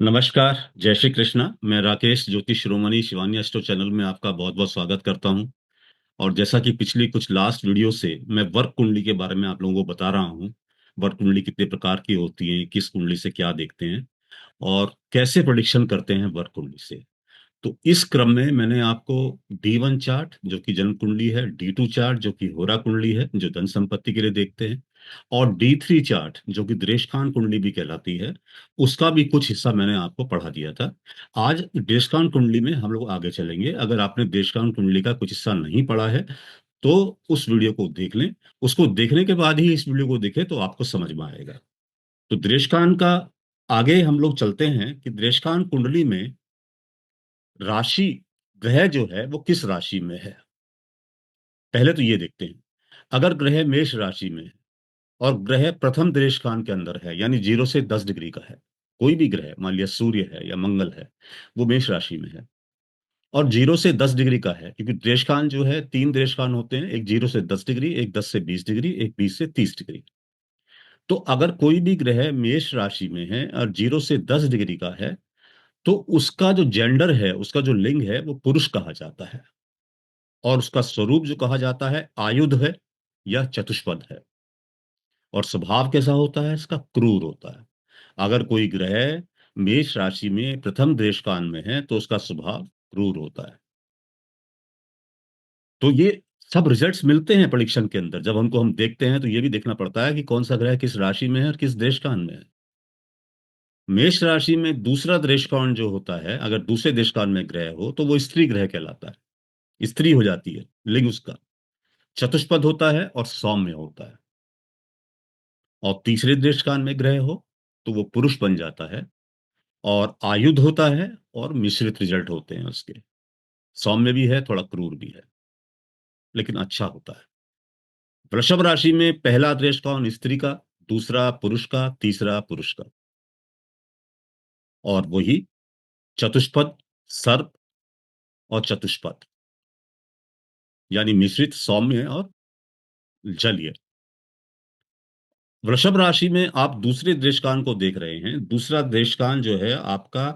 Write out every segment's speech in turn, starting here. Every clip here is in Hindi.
नमस्कार, जय श्री कृष्णा। मैं राकेश ज्योतिष शिरोमणि शिवानी एस्ट्रो चैनल में आपका बहुत-बहुत स्वागत करता हूं। और जैसा कि पिछली कुछ लास्ट वीडियो से मैं वर्क कुंडली के बारे में आप लोगों को बता रहा हूं। वर्क कुंडली कितने प्रकार की होती है, किस कुंडली से क्या देखते हैं और कैसे प्रेडिक्शन करते हैं वर्क कुंडली से। तो इस क्रम में मैंने आपको D1 चार्ट जो कि जन्म कुंडली है, D2 चार्ट जो कि होरा कुंडली है, जो धन संपत्ति के लिए देखते हैं, और D3 चार्ट जो कि दृष्टांत कुंडली भी कहलाती है, उसका भी कुछ हिस्सा मैंने आपको पढ़ा दिया था। आज दृष्टांत कुंडली में हम लोग आगे चलेंगे। अगर आपने दृष्टांत कुंडली का कुछ हिस्सा नहीं पढ़ा है, तो उस वीडियो को देख लें। उसको देखने के बाद ही इस वीडियो को देखें तो आपको समझ में आएगा। तो दृष्टांत का आगे हम लोग चलते हैं कि दृष्टांत कुंडली में राशि ग्रह जो है वो किस राशि में है। पहले तो ये देखते हैं। अगर ग्रह मेष राशि में है और ग्रह प्रथम देशकान के अंदर है, यानी 0 से 10 डिग्री का है, कोई भी ग्रह, मान लिया सूर्य है या मंगल है, वो मेष राशि में है और 0 से 10 डिग्री का है, क्योंकि देशकान जो है 3 देशकान होते हैं, एक 0 से 10 डिग्री, एक 10 से 20 डिग्री, एक 20 से 30 डिग्री। तो अगर कोई भी ग्रह मेष राशि में है और 0 से 10 डिग्री का है, तो उसका जो जेंडर है, उसका जो लिंग है, वो पुरुष कहा जाता है। और उसका स्वरूप जो कहा जाता है आयुध है या चतुष्पद है। और स्वभाव कैसा होता है इसका? क्रूर होता है। अगर कोई ग्रह मेष राशि में प्रथम देशकान में है तो उसका स्वभाव क्रूर होता है। तो ये सब रिजल्ट्स मिलते हैं परीक्षण के अंदर। जब हमको हम देखते हैं तो ये भी देखना पड़ता है कि कौन सा ग्रह किस राशि में है और किस देशकान में है। मेष राशि में दूसरा देशकान जो होता है, अगर दूसरे देशकान में ग्रह हो तो वो स्त्री ग्रह कहलाता है, स्त्री हो जाती है लिंग उसका। चतुष्पद होता है और सौम्य होता है। और तीसरे दृष्टकांत में ग्रह हो तो वो पुरुष बन जाता है और आयुध होता है और मिश्रित रिजल्ट होते हैं उसके। सौम्य भी है, थोड़ा क्रूर भी है, लेकिन अच्छा होता है। वृषभ राशि में पहला दृष्टकांत स्त्री का, दूसरा पुरुष का, तीसरा पुरुष का। और वही चतुष्पद, सर्प और चतुष्पद, यानी मिश्रित, सौम्य और जलीय। वृषभ राशि में आप दूसरे दृष्टकांत को देख रहे हैं। दूसरा दृष्टकांत जो है आपका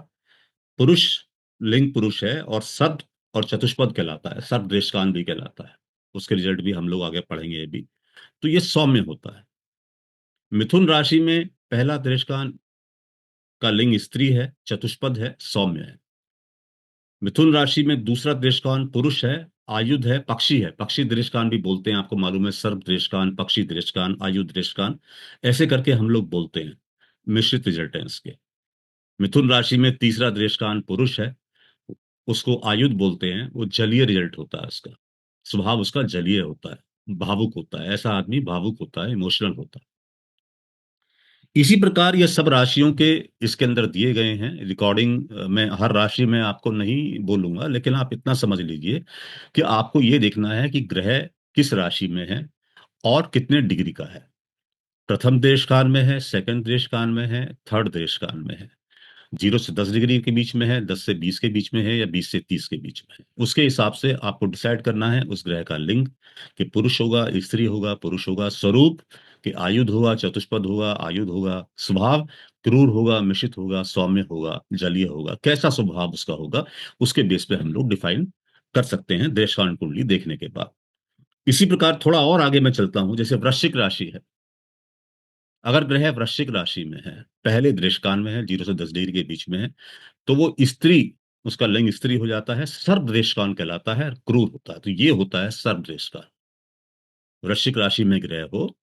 पुरुष, लिंग पुरुष है और सद और चतुष्पद कहलाता है, सद दृष्टान भी कहलाता है। उसके रिजल्ट भी हम लोग आगे पढ़ेंगे अभी। तो ये सौम्य होता है। मिथुन राशि में पहला दृष्टान का लिंग स्त्री है, चतुष्पद है, सौम्य है। मिथुन राशि में दूसरा दृष्टान पुरुष है, आयुध है, पक्षी है। पक्षी दृष्टान भी बोलते हैं, आपको मालूम है, सर्प दृष्टान, पक्षी दृष्टान, आयुध दृष्टान, ऐसे करके हम लोग बोलते हैं। मिश्रित रिजल्ट है इसके। मिथुन राशि में तीसरा दृष्टान पुरुष है, उसको आयुध बोलते हैं, वो जलीय रिजल्ट होता है उसका। स्वभाव उसका जलीय होता है, भावुक होता है। ऐसा आदमी भावुक होता है, इमोशनल होता है। इसी प्रकार ये सब राशियों के इसके अंदर दिए गए हैं रिकॉर्डिंग। मैं हर राशि में आपको नहीं बोलूंगा, लेकिन आप इतना समझ लीजिए कि आपको ये देखना है कि ग्रह किस राशि में है और कितने डिग्री का है। प्रथम देश काल में है, सेकंड देश काल में है, थर्ड देश काल में है। 0 से 10 डिग्री के बीच में है, 10 से 20 के बीच में है, या 20 से 30 के बीच में है। उसके हिसाब से आपको डिसाइड करना है उस ग्रह का लिंग, कि पुरुष होगा, स्त्री होगा, पुरुष होगा। स्वरूप कि आयुध होगा, चतुष्पद होगा, आयुध होगा। स्वभाव क्रूर होगा, मिश्रित होगा, सौम्य होगा, जलीय होगा। कैसा स्वभाव उसका होगा, उसके बेस पे हम लोग डिफाइन कर सकते हैं देशकाल कुंडली देखने के बाद। इसी प्रकार थोड़ा और आगे मैं चलता हूं। जैसे वृश्चिक राशि है। अगर ग्रह वृश्चिक राशि में है, पहले दृष्टकान में है, 0 से 10 डिग्री के बीच में है, तो वो स्त्री, उसका लिंग स्त्री हो जाता है, सर्वदेशकान कहलाता है, क्रूर होता है। तो ये होता है सर्वदेशकान। वृश्चिक राशि में ग्रह हो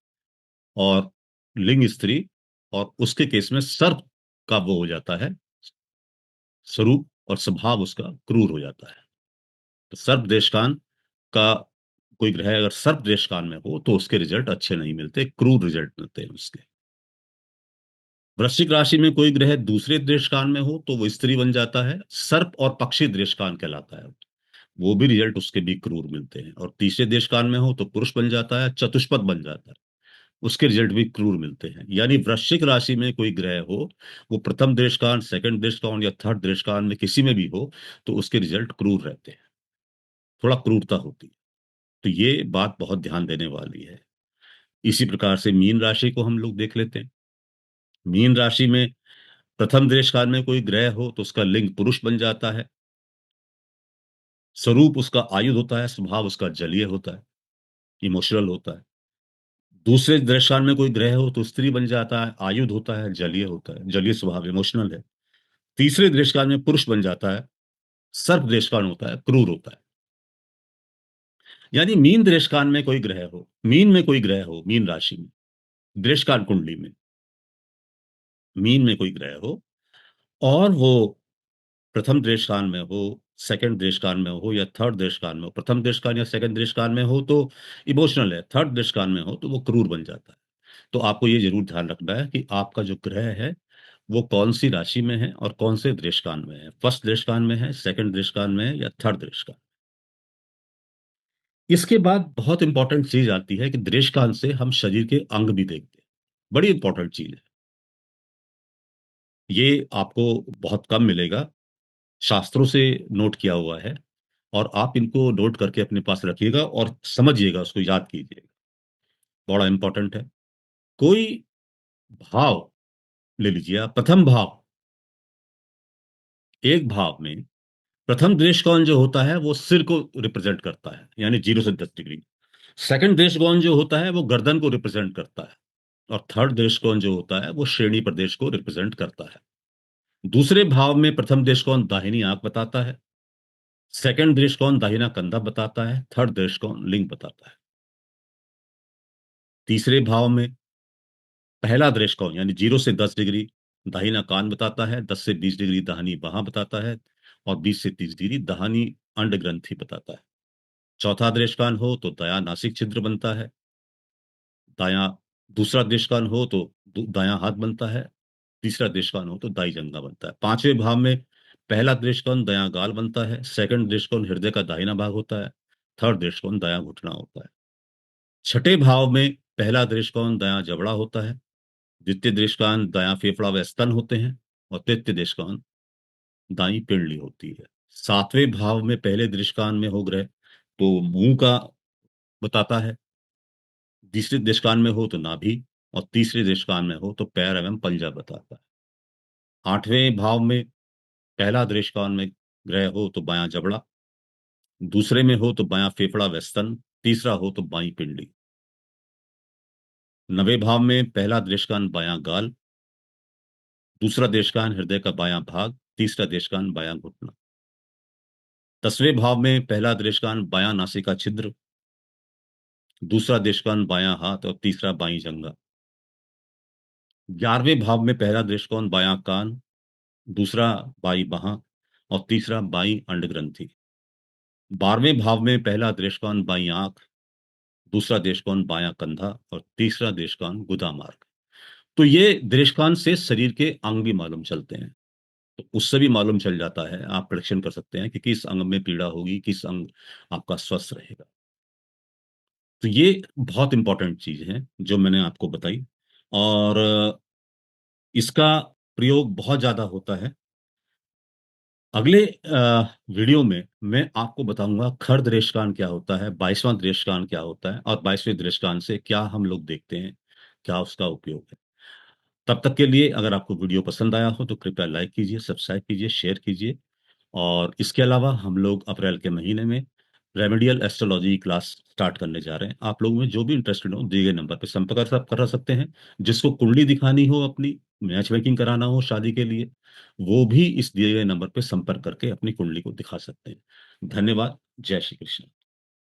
और लिंग स्त्री, और उसके केस में सर्प का वो हो जाता है स्वरूप, और स्वभाव उसका क्रूर हो जाता है। तो सर्वदेशकान का कोई ग्रह अगर सर्वदेशकान में हो तो उसके रिजल्ट अच्छे नहीं मिलते, क्रूर रिजल्ट मिलते हैं उसके। वृश्चिक राशि में कोई ग्रह दूसरे दृष्टकान में हो तो वो स्त्री बन जाता है, सर्प और पक्षी दृष्टकान कहलाता है। वो भी रिजल्ट उसके भी क्रूर मिलते हैं। और तीसरे देशकाल में हो तो पुरुष बन जाता है, चतुष्पद बन जाता है, उसके रिजल्ट भी क्रूर मिलते हैं। यानी वृश्चिक राशि में कोई ग्रह हो, वो प्रथम देशकाल, सेकंड देशकाल या थर्ड देशकाल में किसी में भी हो, तो उसके रिजल्ट क्रूर रहते हैं, थोड़ा क्रूरता होती है। तो ये बात बहुत ध्यान देने वाली है। इसी प्रकार से मीन राशि को हम लोग देख लेते हैं। मीन राशि में प्रथम दृष्टि काल में कोई ग्रह हो तो उसका लिंग पुरुष बन जाता है। स्वरूप उसका आयुध होता है, स्वभाव उसका जलीय होता है, इमोशनल होता है। दूसरे दृष्टि काल में कोई ग्रह हो तो स्त्री बन जाता है, आयुध होता है, जलीय होता है, जलीय स्वभाव इमोशनल है। तीसरे दृष्टि काल में पुरुष बन जाता है, सर्प दृष्टि काल होता है, क्रूर होता है। यानी मीन दृष्टि काल में कोई ग्रह हो, मीन में कोई ग्रह हो, मीन राशि में, दृष्टि काल कुंडली में, मीन में कोई ग्रह हो और वो प्रथम दृष्टिकाल में हो, सेकंड दृष्टिकाल में हो या थर्ड दृष्टिकाल में हो, प्रथम दृष्टिकाल या सेकंड दृष्टिकाल में हो तो इमोशनल है, थर्ड दृष्टिकाल में हो तो वो क्रूर बन जाता है। तो आपको ये ज़रूर ध्यान रखना है कि आपका जो ग्रह है, वो कौन-सी राशि में है और कौन से दृष्टिकाल में है। फर्स्ट दृष्टिकाल में है, सेकंड दृष्टिकाल में है या थर्ड दृष्टिकाल। इसके बाद बहुत इम्पोर्टेंट चीज़ आती है कि दृष्टिकाल से हम शरीर के अंग भी देखते हैं। बड़ी इम्पोर्टेंट चीज़ है। ये आपको बहुत कम मिलेगा, शास्त्रों से नोट किया हुआ है। और आप इनको नोट करके अपने पास रखिएगा और समझिएगा, उसको याद कीजिएगा, बड़ा इम्पोर्टेंट है। कोई भाव ले लीजिए आप, प्रथम भाव, एक भाव में प्रथम दृष्टिकोण जो होता है वो सिर को रिप्रेजेंट करता है, यानी 0 से 10 डिग्री। सेकंड दृष्टिकोण जो होता है वो गर्दन को रिप्रेजेंट करता है और थर्ड दृष्टिकोण जो होता है वो श्रेणी प्रदेश को रिप्रेजेंट करता है। दूसरे भाव में प्रथम दृष्टिकोण दाहिनी आंख बताता है, सेकंड दृष्टिकोण दाहिना कंधा बताता है, थर्ड दृष्टिकोण लिंग बताता है। तीसरे भाव में पहला दृष्टिकोण यानी 0 से 10 डिग्री दाहिना कान बताता है, 10 से 20 डिग्री दाहिनी बाँह बताता है और 20 से 30 डिग्री दाहिनी अंड ग्रंथि बताता है। चौथा दृष्टिकोण हो तो दायाँ नासिक छिद्र बनता है, दायाँ दूसरा दृष्टिकोण हो तो दायाँ हाथ बनता है, तीसरा दृष्टिकोण हो तो दाईं जंघा बनता है। पाँचवें भाव में पहला दृष्टिकोण दायाँ गाल बनता है, सेकंड दृष्टिकोण हृदय का दाहिना भाग होता है, थर्ड दृष्टिकोण दायाँ घुटना होता है। छठे भाव में पहला दृष्टिकोण दायाँ जबड़ा होता है, द्वितीय दृष्टिकोण दायाँ फेफड़ा व स्तन होते हैं और तृतीय दृष्टिकोण दाईं पिंडली होती है। सातवें भाव में पहले दृष्टिकोण में हो ग्रह तो मुंह का बताता है, तीसरे दृष्टिकोण में हो तो नाभि और तीसरे दृष्टिकोण में हो तो पैर एवं पंजा बताता है। आठवें भाव में पहला दृष्टिकोण में ग्रह हो तो बायां जबड़ा, दूसरे में हो तो बायां फेफड़ा व स्तन, तीसरा हो तो बाईं पिंडली। नवें भाव में पहला दृष्टिकोण बायां गाल, दूसरा दृष्टिकोण हृदय का बायां भाग, तीसरा दृष्टिकोण बायां घुटना। 10वें भाव में पहला दृष्टिकोण बायां नासिका छिद्र, दूसरा दृष्टिकोण बायां हाथ और तीसरा बाईं जंघा। 11वें भाव में पहला दृष्टिकोण बायां कान, दूसरा बाईं बाँह और तीसरा बाईं अंड ग्रंथि। 12वें भाव में पहला दृष्टिकोण बाईं आँख, दूसरा दृष्टिकोण बायां कंधा और तीसरा दृष्टिकोण गुदा मार्ग। तो ये दृष्टिकोण से शरीर के अंग भी मालूम चलते हैं। तो उससे भी मालूम चल जाता है, आप प्रेडिक्शन कर सकते हैं कि किस अंग में पीड़ा होगी, किस अंग आपका स्वस्थ रहेगा। तो ये बहुत इम्पोर्टेंट चीज़ है, जो मैंने आपको बताई और इसका प्रयोग बहुत ज़्यादा होता है। अगले वीडियो में मैं आपको बताऊँगा खर दृष्टिकोण क्या होता है, 22वाँ दृष्टिकोण क्या होता है और 22वें दृष्टिकोण से क्या हम लोग देखते हैं, क्या उसका उपयोग है। तब तक के लिए अगर आपको वीडियो पसंद आया हो तो कृपया लाइक कीजिए, सब्सक्राइब कीजिए, शेयर कीजिए और इसके अलावा हम लोग अप्रैल के महीने में रेमेडियल एस्ट्रोलॉजी क्लास स्टार्ट करने जा रहे हैं। आप लोगों में जो भी इंटरेस्टेड हो दिए गए नंबर पे संपर्क कर सकते हैं। जिसको कुंडली दिखानी हो अपनी, मैच मेकिंग कराना हो शादी के लिए, वो भी इस दिए गए नंबर पे संपर्क करके अपनी कुंडली को दिखा सकते हैं। धन्यवाद। जय श्री कृष्ण।